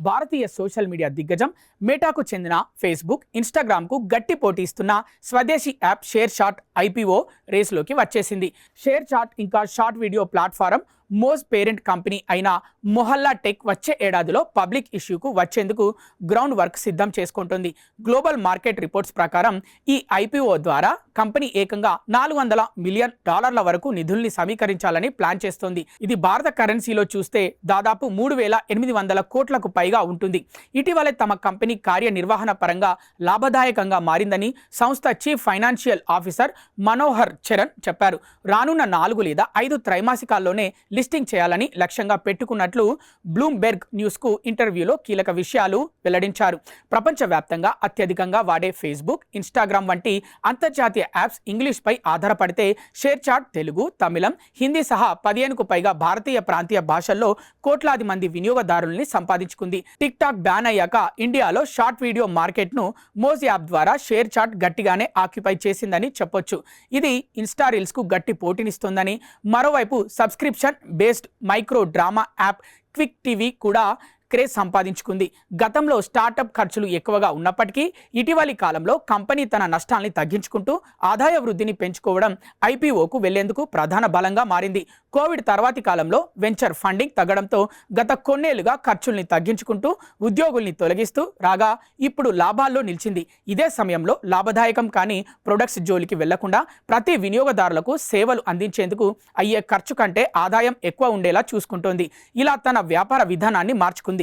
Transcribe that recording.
భారతీయ social media దిగ్గజం మెటాకు చెందిన Facebook, ఇన్స్టాగ్రామ్కు గట్టి పోటీ ఇస్తున్న స్వదేశీ యాప్ షేర్ చాట్ ఐపీఓ రేసులోకి వచ్చేసింది. షేర్ చాట్ ఇంకా short video platform Moj parent company అయిన మొహల్లా టెక్ వచ్చే ఏడాదిలో పబ్లిక్ ఇష్యూకు వచ్చేందుకు గ్రౌండ్ వర్క్ సిద్ధం చేసుకుంటుంది. గ్లోబల్ మార్కెట్ రిపోర్ట్స్ ప్రకారం ఈ ఐపీఓ ద్వారా కంపెనీ ఏకంగా $400 మిలియన్ వరకు నిధుల్ని సమీకరించాలని ప్లాన్ చేస్తోంది. ఇది భారత కరెన్సీలో చూస్తే దాదాపు 3,800 కోట్లకు పైగా ఉంటుంది. ఇటీవలే తమ కంపెనీ కార్యనిర్వహణ పరంగా లాభదాయకంగా మారిందని సంస్థ chief financial officer Manohar Charan చెప్పారు. రానున్న 4 లేదా 5 త్రైమాసికాల్లోనే లిస్టింగ్ చేయాలని లక్ష్యంగా పెట్టుకున్నట్లు బ్లూంబెర్గ్ న్యూస్కు ఇంటర్వ్యూలో కీలక విషయాలు వెల్లడించారు. ప్రపంచవ్యాప్తంగా అత్యధికంగా వాడే ఫేస్బుక్, ఇన్స్టాగ్రామ్ వంటి అంతర్జాతీయ యాప్స్ ఇంగ్లీష్పై ఆధారపడితే షేర్ చాట్ తెలుగు, తమిళం, హిందీ సహా 15కు పైగా భారతీయ ప్రాంతీయ భాషల్లో కోట్లాది మంది వినియోగదారుల్ని సంపాదించుకుంది. టిక్ టాక్ బ్యాన్ అయ్యాక ఇండియాలో షార్ట్ వీడియో మార్కెట్ను మోజ్ యాప్ ద్వారా షేర్ చాట్ గట్టిగానే ఆక్యుపై చేసిందని చెప్పొచ్చు. ఇది ఇన్స్టా రీల్స్కు గట్టి పోటీనిస్తోందని, మరోవైపు subscription based micro drama app quick TV కూడా క్రేజ్ సంపాదించుకుంది. గతంలో స్టార్టప్ ఖర్చులు ఎక్కువగా ఉన్నప్పటికీ ఇటీవలి కాలంలో కంపెనీ తన నష్టాల్ని తగ్గించుకుంటూ ఆదాయ వృద్ధిని పెంచుకోవడం ఐపీఓకు వెళ్లేందుకు ప్రధాన బలంగా మారింది. కోవిడ్ తర్వాతి కాలంలో వెంచర్ ఫండింగ్ తగ్గడంతో గత కొన్నేళ్లుగా ఖర్చుల్ని తగ్గించుకుంటూ ఉద్యోగుల్ని తొలగిస్తూ రాగా ఇప్పుడు లాభాల్లో నిలిచింది. ఇదే సమయంలో లాభదాయకం కానీ ప్రొడక్ట్స్ జోలికి వెళ్లకుండా ప్రతి వినియోగదారులకు సేవలు అందించేందుకు అయ్యే ఖర్చు కంటే ఆదాయం ఎక్కువ ఉండేలా చూసుకుంటోంది. ఇలా తన వ్యాపార విధానాన్ని మార్చుకుంది.